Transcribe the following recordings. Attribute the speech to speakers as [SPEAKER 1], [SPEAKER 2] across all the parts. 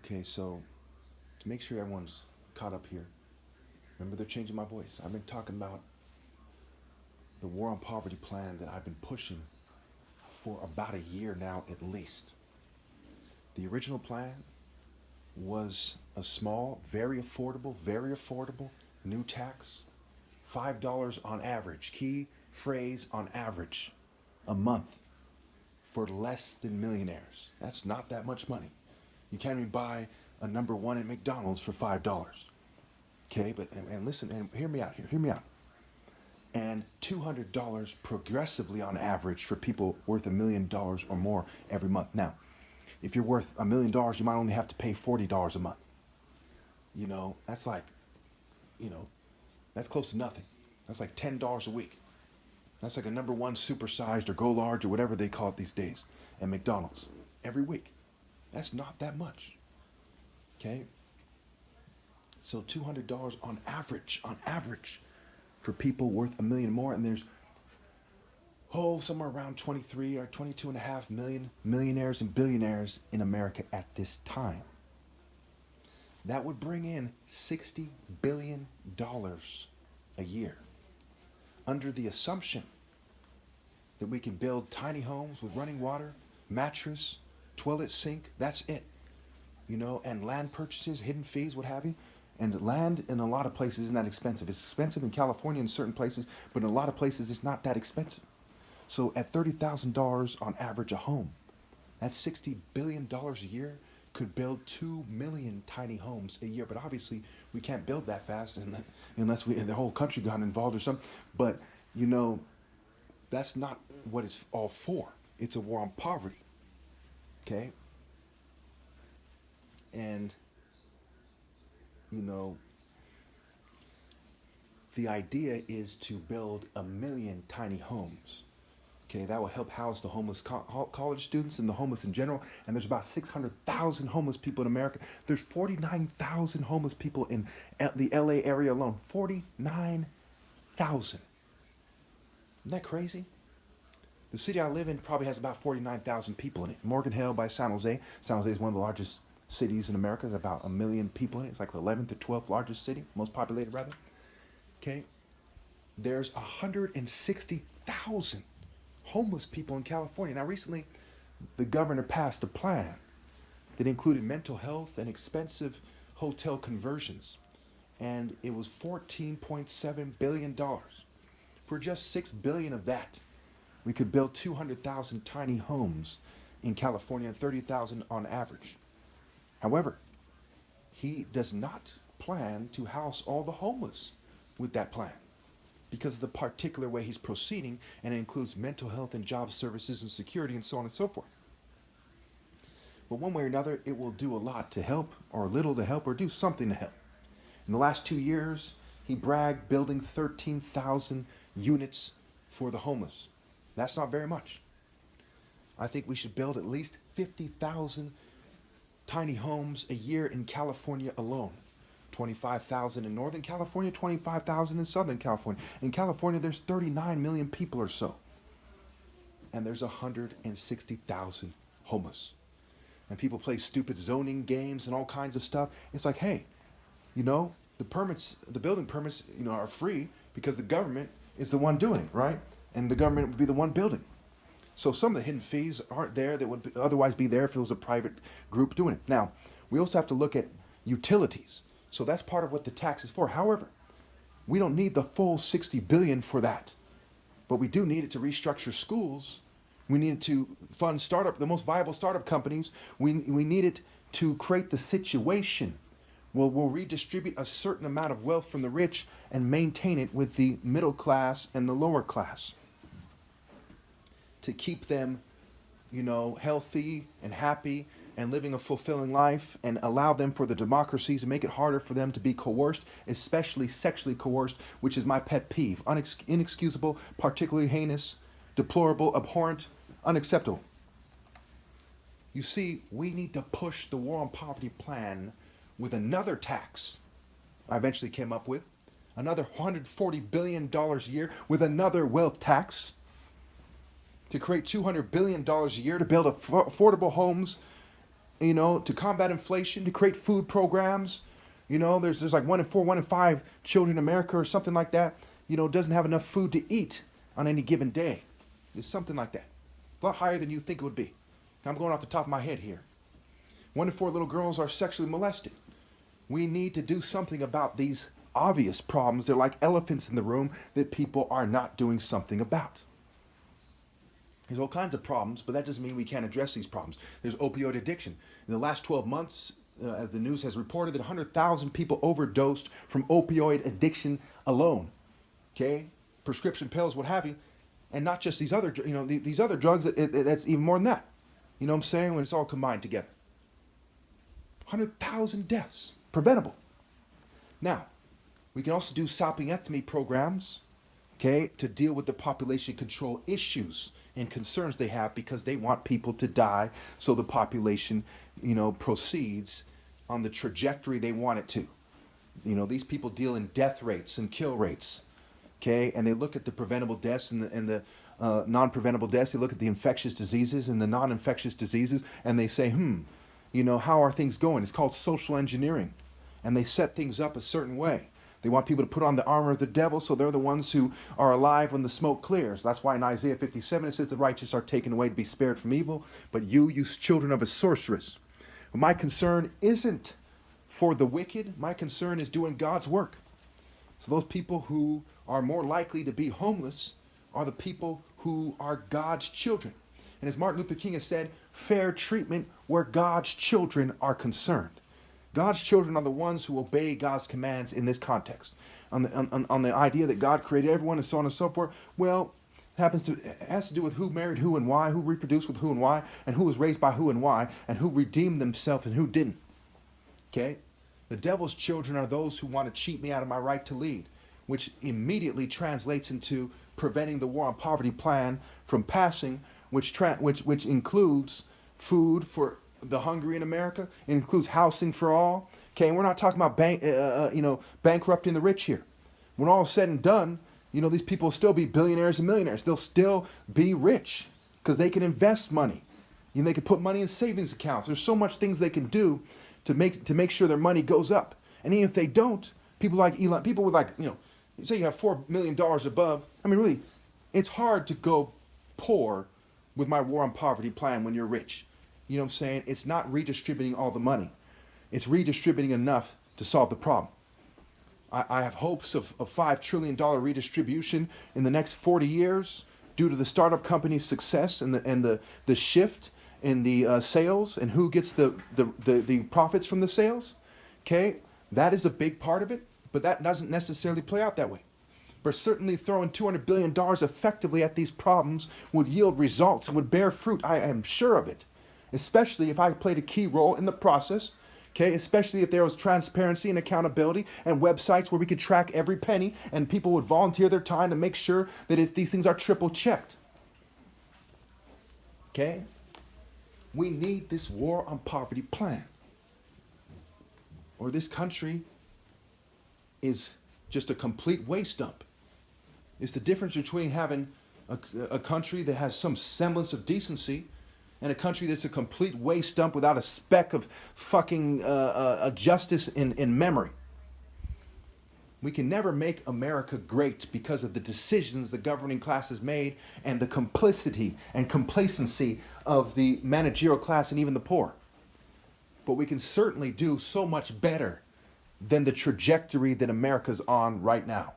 [SPEAKER 1] Okay, so to make sure everyone's caught up here, remember they're changing my voice. I've been talking about the war on poverty plan that I've been pushing for about a year now at least. The original plan was a small, very affordable new tax, $5 on average, key phrase on average, a month for less than millionaires. That's not that much money. You can't even buy a number one at McDonald's for $5. Okay, but and listen and hear me out here. Hear me out. And $200 progressively on average for people worth $1 million or more every month. Now, if you're worth $1 million, you might only have to pay $40 a month. That's like, you know, that's close to nothing. That's like $10 a week. That's like a number one supersized or go large or whatever they call it these days at McDonald's every week. That's not that much. Okay? So $200 on average for people worth a million more. And there's somewhere around 23 or 22 and a half million millionaires and billionaires in America at this time. That would bring in $60 billion a year under the assumption that we can build tiny homes with running water, mattress, toilet sink. That's it. And land purchases, hidden fees, what have you. And land in a lot of places isn't that expensive. It's expensive in California in certain places, but in a lot of places it's not that expensive. So at $30,000 on average a home, that's $60 billion a year could build 2 million tiny homes a year. But obviously we can't build that fast unless the whole country got involved or something. But that's not what it's all for. It's a war on poverty. Okay? And you know, the idea is to build 1 million tiny homes. Okay, that will help house the homeless college students and the homeless in general. And there's about 600,000 homeless people in America. There's 49,000 homeless people in the LA area alone. 49,000. Isn't that crazy? The city I live in probably has about 49,000 people in it. Morgan Hill by San Jose. San Jose is one of the largest cities in America. There's about 1 million people in it. It's like the 11th or 12th largest city, most populated rather. Okay, there's 160,000 homeless people in California. Now, recently, the governor passed a plan that included mental health and expensive hotel conversions, and it was $14.7 billion. For just $6 billion of that, we could build 200,000 tiny homes in California and 30,000 on average. However, he does not plan to house all the homeless with that plan because of the particular way he's proceeding, and it includes mental health and job services and security and so on and so forth. But one way or another, it will do a lot to help, or little to help, or do something to help. In the last 2 years, he bragged building 13,000 units for the homeless. That's not very much. I think we should build at least 50,000 tiny homes a year in California alone. 25,000 in Northern California, 25,000 in Southern California. In California, there's 39 million people or so. And there's 160,000 homeless. And people play stupid zoning games and all kinds of stuff. It's like, hey, the building permits, are free because the government is the one doing it, right? And the government would be the one building. So some of the hidden fees aren't there that would otherwise be there if it was a private group doing it. Now, we also have to look at utilities. So that's part of what the tax is for. However, we don't need the full 60 billion for that. But we do need it to restructure schools. We need it to fund the most viable startup companies. We need it to create the situation where we'll redistribute a certain amount of wealth from the rich and maintain it with the middle class and the lower class, to keep them, healthy and happy and living a fulfilling life, and allow them for the democracies to make it harder for them to be coerced, especially sexually coerced, which is my pet peeve. Inexcusable, particularly heinous, deplorable, abhorrent, unacceptable. You see, we need to push the war on poverty plan with another tax I eventually came up with, another $140 billion a year with another wealth tax, to create $200 billion a year to build affordable homes to combat inflation, to create food programs. There's like 1 in 4, 1 in 5 children in America or something like that, doesn't have enough food to eat on any given day. It's something like that. A lot higher than you think it would be. I'm going off the top of my head here. 1 in 4 little girls are sexually molested. We need to do something about these obvious problems. They're like elephants in the room that people are not doing something about. There's all kinds of problems, but that doesn't mean we can't address these problems. There's opioid addiction. In the last 12 months, the news has reported that 100,000 people overdosed from opioid addiction alone. Okay? Prescription pills, what have you. And not just these other, these other drugs, that's even more than that. You know what I'm saying? When it's all combined together. 100,000 deaths. Preventable. Now, we can also do salpingectomy programs, okay, to deal with the population control issues and concerns they have because they want people to die so the population, proceeds on the trajectory they want it to. These people deal in death rates and kill rates, okay, and they look at the preventable deaths and the non-preventable deaths. They look at the infectious diseases and the non-infectious diseases, and they say, how are things going? It's called social engineering, and they set things up a certain way. They want people to put on the armor of the devil, so they're the ones who are alive when the smoke clears. That's why in Isaiah 57 it says the righteous are taken away to be spared from evil, but you children of a sorceress. But my concern isn't for the wicked. My concern is doing God's work. So those people who are more likely to be homeless are the people who are God's children. And as Martin Luther King has said, fair treatment where God's children are concerned. God's children are the ones who obey God's commands in this context. On the idea that God created everyone and so on and so forth, well, it has to do with who married who and why, who reproduced with who and why, and who was raised by who and why, and who redeemed themselves and who didn't. Okay? The devil's children are those who want to cheat me out of my right to lead, which immediately translates into preventing the war on poverty plan from passing, which includes food for the hungry in America. It includes housing for all. Okay, and we're not talking about bankrupting the rich here. When all is said and done, these people will still be billionaires and millionaires. They'll still be rich because they can invest money. They can put money in savings accounts. There's so much things they can do to make sure their money goes up. And even if they don't, people like Elon, people with say you have $4 million above. I mean, really, it's hard to go poor with my war on poverty plan when you're rich. You know what I'm saying? It's not redistributing all the money. It's redistributing enough to solve the problem. I have hopes of $5 trillion redistribution in the next 40 years due to the startup company's success and the shift in the sales and who gets the profits from the sales. Okay, that is a big part of it, but that doesn't necessarily play out that way. But certainly throwing $200 billion effectively at these problems would yield results, would bear fruit. I am sure of it. Especially if I played a key role in the process, okay? Especially if there was transparency and accountability and websites where we could track every penny and people would volunteer their time to make sure that these things are triple checked. Okay? We need this war on poverty plan, or this country is just a complete waste dump. It's the difference between having a country that has some semblance of decency and a country that's a complete waste dump without a speck of fucking justice in memory. We can never make America great because of the decisions the governing class has made and the complicity and complacency of the managerial class and even the poor. But we can certainly do so much better than the trajectory that America's on right now.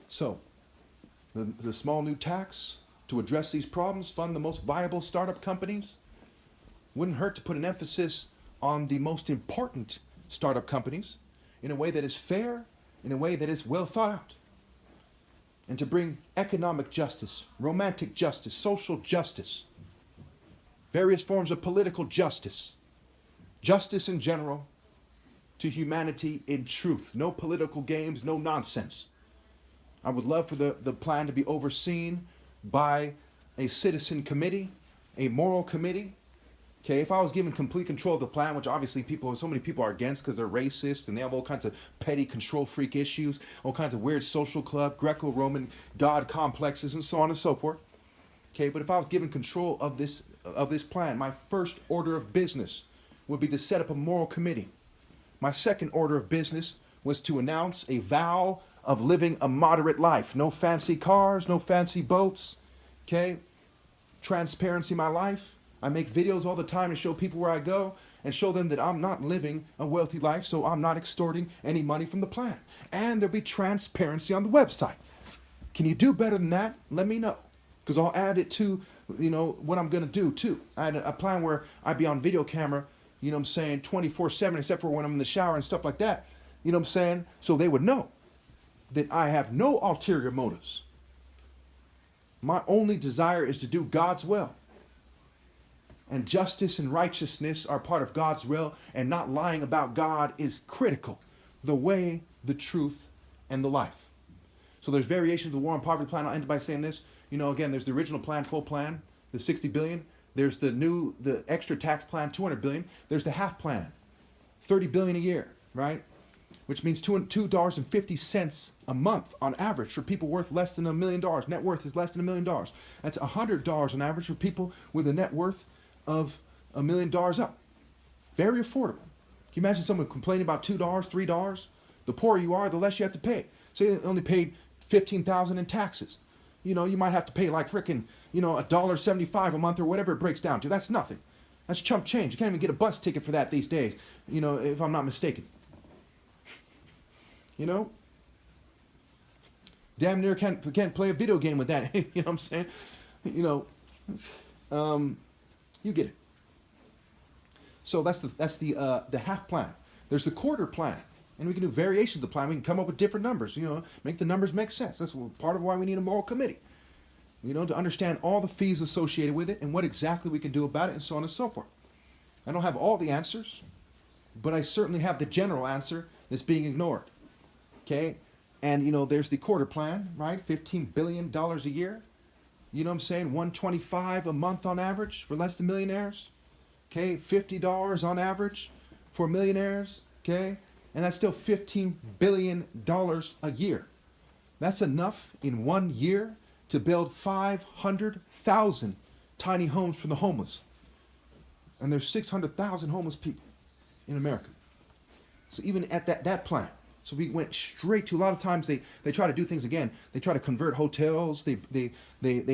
[SPEAKER 1] So, the small new tax to address these problems, fund the most viable startup companies. Wouldn't hurt to put an emphasis on the most important startup companies in a way that is fair, in a way that is well thought out. And to bring economic justice, romantic justice, social justice, various forms of political justice, justice in general, to humanity in truth. No political games, no nonsense. I would love for the plan to be overseen by a citizen committee, a moral committee. Okay, if I was given complete control of the plan, which obviously so many people are against because they're racist and they have all kinds of petty control freak issues, all kinds of weird social club, Greco-Roman God complexes, and so on and so forth. Okay, but if I was given control of this of this plan, my first order of business would be to set up a moral committee. My second order of business was to announce a vow of living a moderate life. No fancy cars, no fancy boats, okay? Transparency in my life. I make videos all the time to show people where I go and show them that I'm not living a wealthy life, so I'm not extorting any money from the plan. And there'll be transparency on the website. Can you do better than that? Let me know, because I'll add it to, what I'm going to do too. I had a plan where I'd be on video camera, 24/7, except for when I'm in the shower and stuff like that. So they would know that I have no ulterior motives. My only desire is to do God's will. And justice and righteousness are part of God's will, and not lying about God is critical. The way, the truth, and the life. So there's variations of the war on poverty plan. I'll end by saying this. Again, there's the original plan, full plan, the 60 billion. There's the extra tax plan, 200 billion. There's the half plan, 30 billion a year, right? Which means $2.50 a month on average for people worth less than $1 million. Net worth is less than $1 million. That's $100 on average for people with a net worth of $1 million up. Very affordable. Can you imagine someone complaining about $2, $3? The poorer you are, the less you have to pay. Say they only paid $15,000 in taxes. You might have to pay like frickin', $1.75 a month or whatever it breaks down to. That's nothing. That's chump change. You can't even get a bus ticket for that these days, if I'm not mistaken. Damn near can't play a video game with that. You know what I'm saying? You get it. So that's the half plan. There's the quarter plan, and we can do variations of the plan. We can come up with different numbers. Make the numbers make sense. That's part of why we need a moral committee. To understand all the fees associated with it and what exactly we can do about it, and so on and so forth. I don't have all the answers, but I certainly have the general answer that's being ignored. Okay, and there's the quarter plan, right? $15 billion a year. You know what I'm saying? $125 a month on average for less than millionaires. Okay, $50 on average for millionaires. Okay, and that's still $15 billion a year. That's enough in 1 year to build 500,000 tiny homes for the homeless. And there's 600,000 homeless people in America. So even at that plan, so we went straight to, a lot of times they try to do things again. They try to convert hotels. They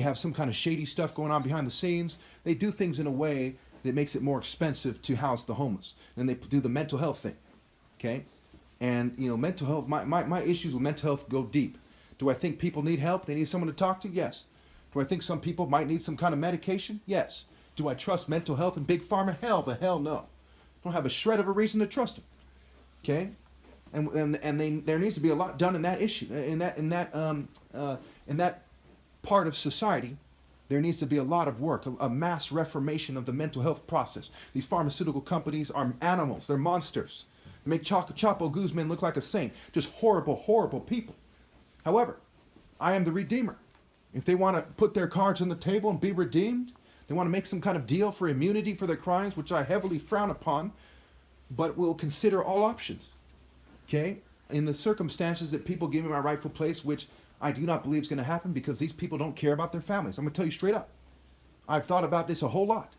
[SPEAKER 1] have some kind of shady stuff going on behind the scenes. They do things in a way that makes it more expensive to house the homeless. And they do the mental health thing. Okay? And mental health, my issues with mental health go deep. Do I think people need help? They need someone to talk to? Yes. Do I think some people might need some kind of medication? Yes. Do I trust mental health and big pharma? Hell the hell no. Don't have a shred of a reason to trust them. Okay? There needs to be a lot done in that issue, in that part of society. There needs to be a lot of work, a mass reformation of the mental health process. These pharmaceutical companies are animals. They're monsters. They make Chapo Guzman look like a saint. Just horrible, horrible people. However, I am the redeemer. If they want to put their cards on the table and be redeemed, they want to make some kind of deal for immunity for their crimes, which I heavily frown upon, but will consider all options. Okay? In the circumstances that people give me my rightful place, which I do not believe is going to happen, because these people don't care about their families. I'm going to tell you straight up. I've thought about this a whole lot.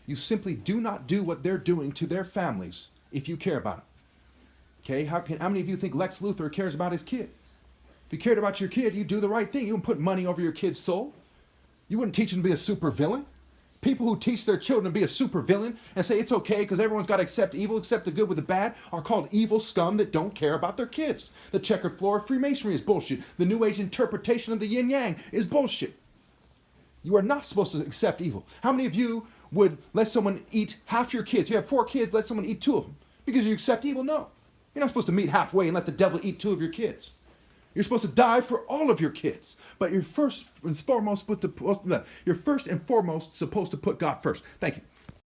[SPEAKER 1] You simply do not do what they're doing to their families if you care about them. Okay? How many of you think Lex Luthor cares about his kid? If you cared about your kid, you'd do the right thing. You wouldn't put money over your kid's soul. You wouldn't teach them to be a supervillain. People who teach their children to be a supervillain and say it's okay because everyone's got to accept evil, accept the good with the bad, are called evil scum that don't care about their kids. The checkered floor of Freemasonry is bullshit. The New Age interpretation of the yin yang is bullshit. You are not supposed to accept evil. How many of you would let someone eat half your kids? You have 4 kids, let someone eat 2 of them because you accept evil? No. You're not supposed to meet halfway and let the devil eat 2 of your kids. You're supposed to die for all of your kids, but you're first and foremost supposed to put God first. Thank you.